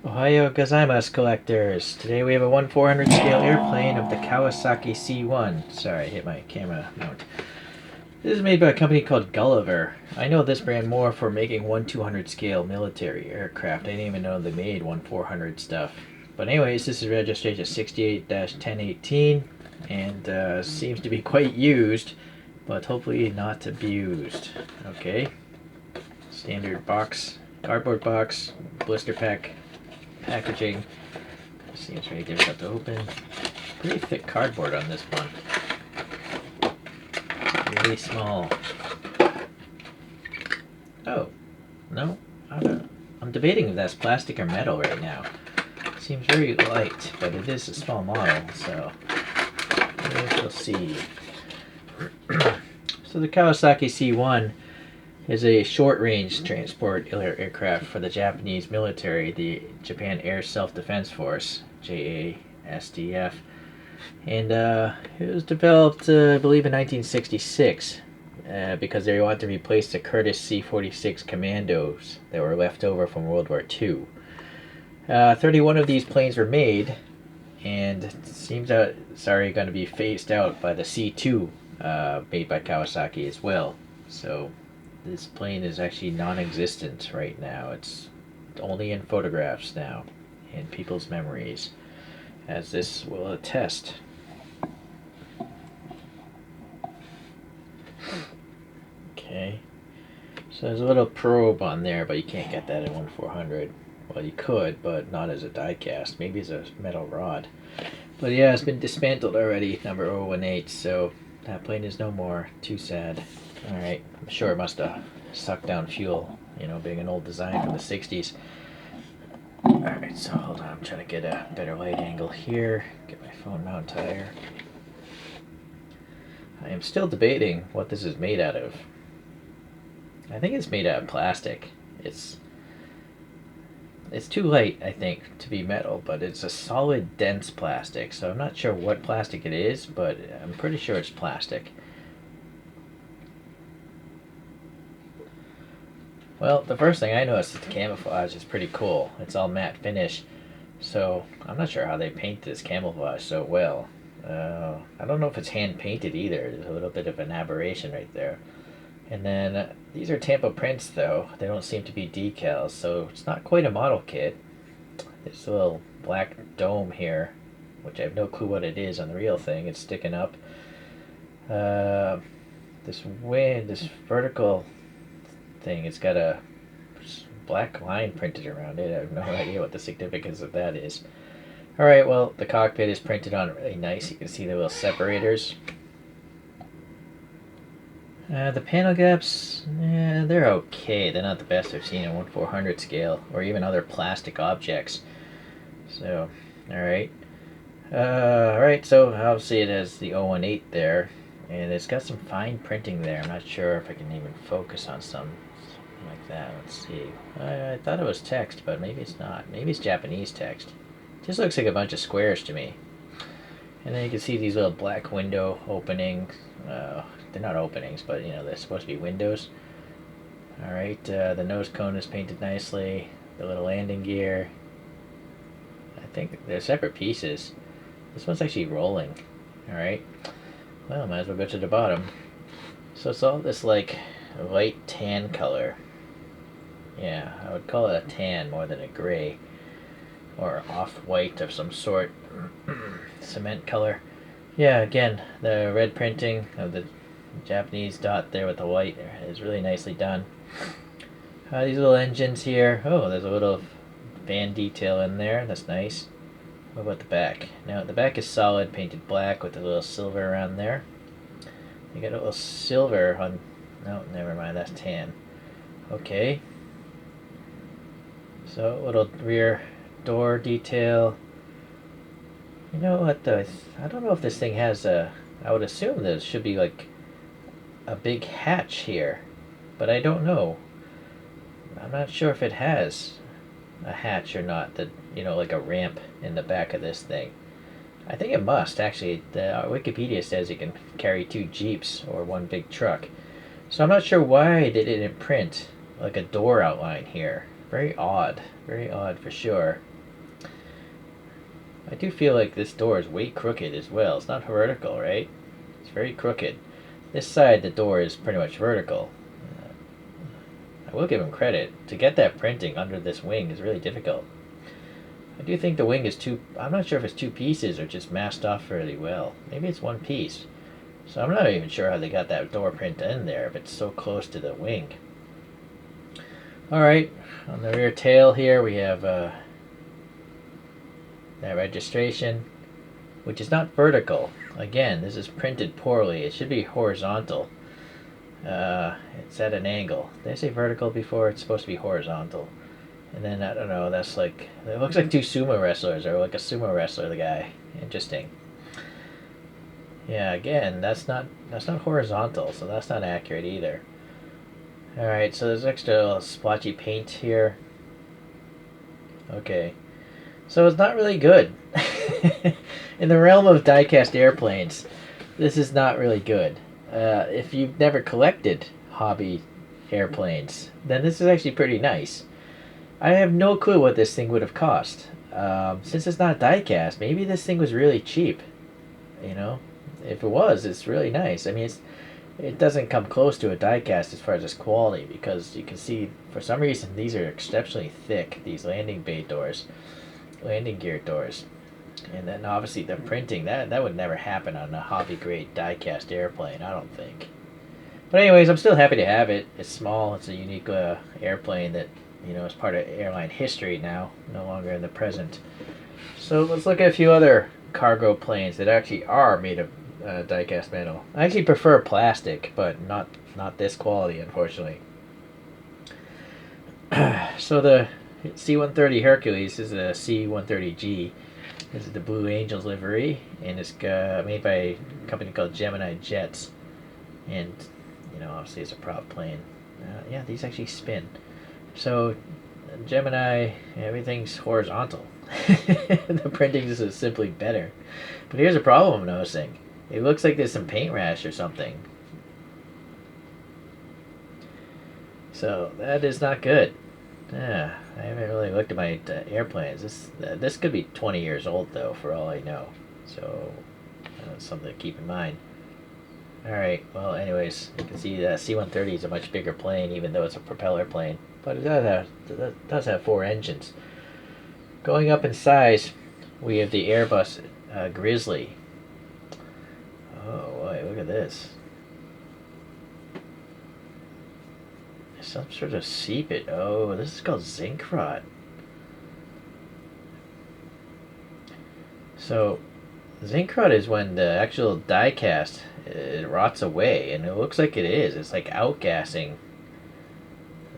Ohio gozaimasu, collectors. Today we have a 1/400 scale airplane of the Kawasaki C-1. Sorry, I hit my camera mount. This is made by a company called Gulliver. I know this brand more for making 1/200 scale military aircraft. I didn't even know they made 1/400 stuff. But anyways, this is registration 68-1018 and seems to be quite used, but hopefully not abused. Okay, standard box, cardboard box, blister pack packaging. Seems very difficult to open. Pretty thick cardboard on this one. Really small. Oh, no. I'm debating if that's plastic or metal right now. Seems very light, but it is a small model, so we shall see. So the Kawasaki C-1 is a short-range transport aircraft for the Japanese military, the Japan Air Self-Defense Force, JASDF. And it was developed, I believe, in 1966 because they wanted to replace the Curtiss C-46 Commandos that were left over from World War II. 31 of these planes were made, and it seems that it's already going to be phased out by the C-2 made by Kawasaki as well. So this plane is actually non-existent right now. It's only in photographs now, in people's memories, as this will attest. Okay, so there's a little probe on there, but you can't get that in 1/400. Well, you could, but not as a die cast. Maybe as a metal rod. But yeah, it's been dismantled already, number 018, so that plane is no more. Too sad. Alright, I'm sure it must have sucked down fuel, you know, being an old design from the 60s. Alright, so hold on, I'm trying to get a better light angle here. Get my phone mount higher. I am still debating what this is made out of. I think it's made out of plastic. It's too light, I think, to be metal, but it's a solid, dense plastic, so I'm not sure what plastic it is, but I'm pretty sure it's plastic. Well, the first thing I noticed is the camouflage is pretty cool. It's all matte finish, so I'm not sure how they paint this camouflage so well. I don't know if it's hand painted either. There's a little bit of an aberration right there. And then these are Tampa prints, though. They don't seem to be decals, so it's not quite a model kit. There's a little black dome here, which I have no clue what it is on the real thing. It's sticking up. This vertical thing, it's got a black line printed around it. I have no idea what the significance of that is. Alright, well, the cockpit is printed on really nice. You can see the little separators. The panel gaps, they're okay. They're not the best I've seen in 1/400 scale, or even other plastic objects. So, alright. Alright, so obviously it has the 018 there, and it's got some fine printing there. I'm not sure if I can even focus on something like that. Let's see. I thought it was text, but maybe it's not. Maybe it's Japanese text. Just looks like a bunch of squares to me. And then you can see these little black window openings. They're not openings, but you know, they're supposed to be windows. Alright, the nose cone is painted nicely. The little landing gear. I think they're separate pieces. This one's actually rolling. Alright. Well, might as well go to the bottom. So it's all this like light tan color. Yeah, I would call it a tan more than a gray. Or off-white of some sort. Cement color. Yeah, again, the red printing of the Japanese dot there with the white is really nicely done. These little engines here. Oh, there's a little fan detail in there. That's nice. What about the back? Now, the back is solid, painted black with a little silver around there. You got a little silver on... No, never mind. That's tan. Okay. So, little rear door detail. You know what, I don't know if this thing has a... I would assume there should be, like, a big hatch here. But I don't know. I'm not sure if it has a hatch or not. That, you know, like a ramp in the back of this thing. I think it must, actually. The Wikipedia says it can carry 2 Jeeps or 1 big truck. So I'm not sure why they didn't print, like, a door outline here. Very odd for sure. I do feel like this door is way crooked as well. It's not vertical, right? It's very crooked. This side, the door is pretty much vertical. I will give him credit. To get that printing under this wing is really difficult. I do think the wing is two... I'm not sure if it's two pieces or just masked off fairly well. Maybe it's one piece. So I'm not even sure how they got that door print in there if it's so close to the wing. Alright, on the rear tail here we have that registration, which is not vertical. Again, this is printed poorly. It should be horizontal. It's at an angle. Did I say vertical before? It's supposed to be horizontal. And then, I don't know, that's like... It looks like two sumo wrestlers, or like a sumo wrestler, the guy. Interesting. Yeah, again, that's not horizontal, so that's not accurate either. Alright, so there's extra splotchy paint here. Okay. So it's not really good. In the realm of die-cast airplanes, this is not really good. If you've never collected hobby airplanes, then this is actually pretty nice. I have no clue what this thing would have cost. Since it's not die-cast, maybe this thing was really cheap. You know? If it was, it's really nice. I mean, it doesn't come close to a die-cast as far as its quality, because you can see, for some reason, these are exceptionally thick, these landing bay doors, landing gear doors. And then obviously the printing, that would never happen on a hobby-grade die-cast airplane, I don't think. But anyways, I'm still happy to have it. It's small, it's a unique airplane that, you know, is part of airline history now, no longer in the present. So let's look at a few other cargo planes that actually are made of die-cast metal. I actually prefer plastic, but not this quality, unfortunately. So the C-130 Hercules is a C-130G. This is the Blue Angels livery, and it's made by a company called Gemini Jets. And, you know, obviously it's a prop plane. Yeah, these actually spin. So, Gemini, everything's horizontal. The printing is simply better. But here's a problem I'm noticing. It looks like there's some paint rash or something. So, that is not good. Yeah, I haven't really looked at my airplanes. This could be 20 years old, though, for all I know. So, that's something to keep in mind. Alright, well, anyways, you can see that C-130 is a much bigger plane, even though it's a propeller plane. But it does have 4 engines. Going up in size, we have the Airbus Grizzly. Oh, boy, look at this. Some sort of seepage. Oh, this is called zinc rot. So, zinc rot is when the actual die cast it rots away, and it looks like it is. It's like outgassing.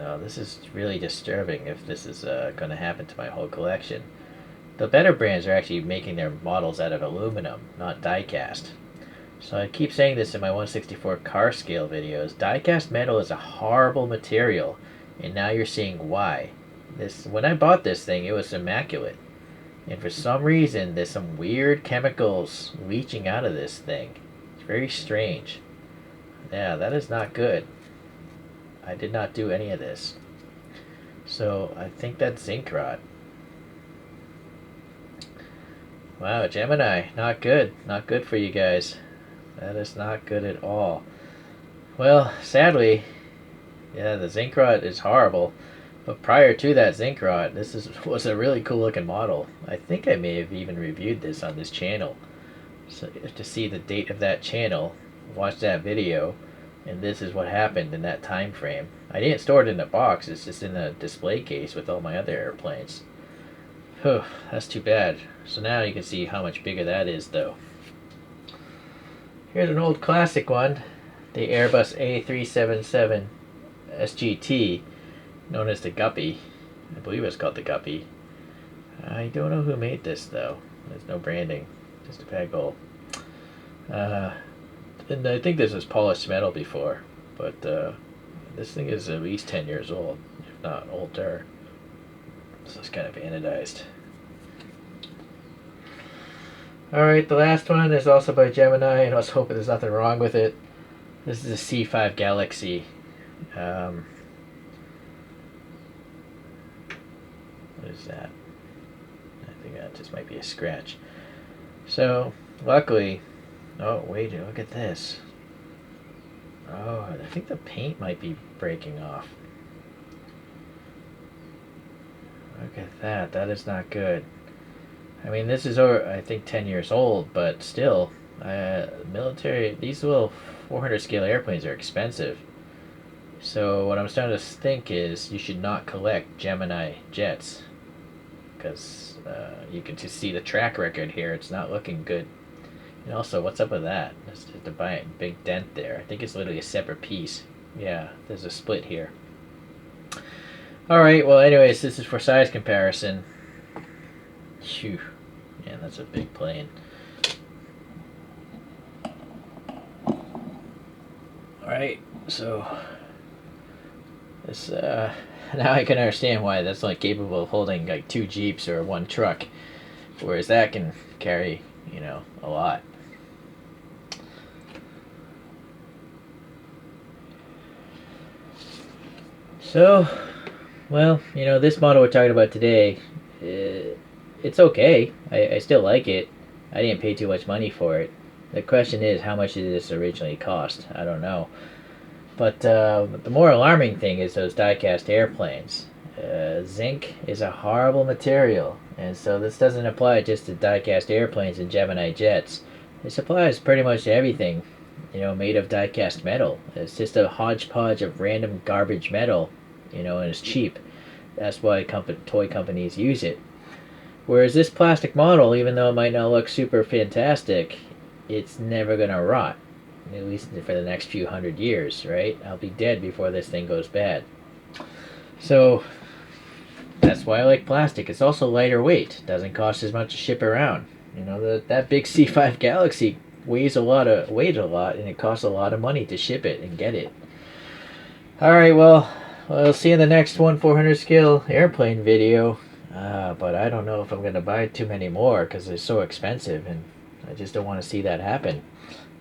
Oh, this is really disturbing if this is going to happen to my whole collection. The better brands are actually making their models out of aluminum, not die cast. So I keep saying this in my 1/64 car scale videos. Die-cast metal is a horrible material, and now you're seeing why. When I bought this thing, it was immaculate. And for some reason, there's some weird chemicals leaching out of this thing. It's very strange. Yeah, that is not good. I did not do any of this. So I think that's zinc rot. Wow, Gemini, not good. Not good for you guys. That is not good at all. Well, sadly, yeah, the zinc rot is horrible. But prior to that zinc rot, was a really cool looking model. I think I may have even reviewed this on this channel. So to see the date of that channel, watch that video, and this is what happened in that time frame. I didn't store it in a box, it's just in a display case with all my other airplanes. Whew, that's too bad. So now you can see how much bigger that is, though. Here's an old classic one, the Airbus A377 SGT, known as the Guppy. I believe it's called the Guppy. I don't know who made this, though. There's no branding, just a peg hole. And I think this was polished metal before, but this thing is at least 10 years old, if not older. So it's kind of anodized. Alright, the last one is also by Gemini, and I was hoping there's nothing wrong with it. This is a C5 Galaxy. What is that? I think that just might be a scratch. So, luckily, oh wait, look at this. Oh, I think the paint might be breaking off. Look at that. That is not good. I mean, this is over, I think, 10 years old, but still, military, these little 400 scale airplanes are expensive. So what I'm starting to think is you should not collect Gemini jets, because you can just see the track record here. It's not looking good. And also, what's up with that? There's just a big dent there. I think it's literally a separate piece. Yeah, there's a split here. Alright, well anyways, this is for size comparison. Phew. Man, that's a big plane. Alright, so this now I can understand why that's only capable of holding like 2 Jeeps or 1 truck, whereas that can carry, you know, a lot. So, well, you know, this model we're talking about today, it's okay. I still like it. I didn't pay too much money for it. The question is, how much did this originally cost? I don't know. But the more alarming thing is those die-cast airplanes. Zinc is a horrible material, and so this doesn't apply just to die-cast airplanes and Gemini jets. This applies pretty much to everything, you know, made of die-cast metal. It's just a hodgepodge of random garbage metal, you know, and it's cheap. That's why toy companies use it. Whereas this plastic model, even though it might not look super fantastic, it's never going to rot. At least for the next few hundred years, right? I'll be dead before this thing goes bad. So, that's why I like plastic. It's also lighter weight. Doesn't cost as much to ship around. You know, that big C5 Galaxy weighs a lot, and it costs a lot of money to ship it and get it. Alright, well, I'll see you in the next 1/400 scale airplane video. But I don't know if I'm going to buy too many more because they're so expensive, and I just don't want to see that happen.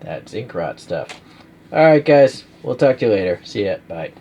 That zinc rot stuff. Alright, guys. We'll talk to you later. See ya. Bye.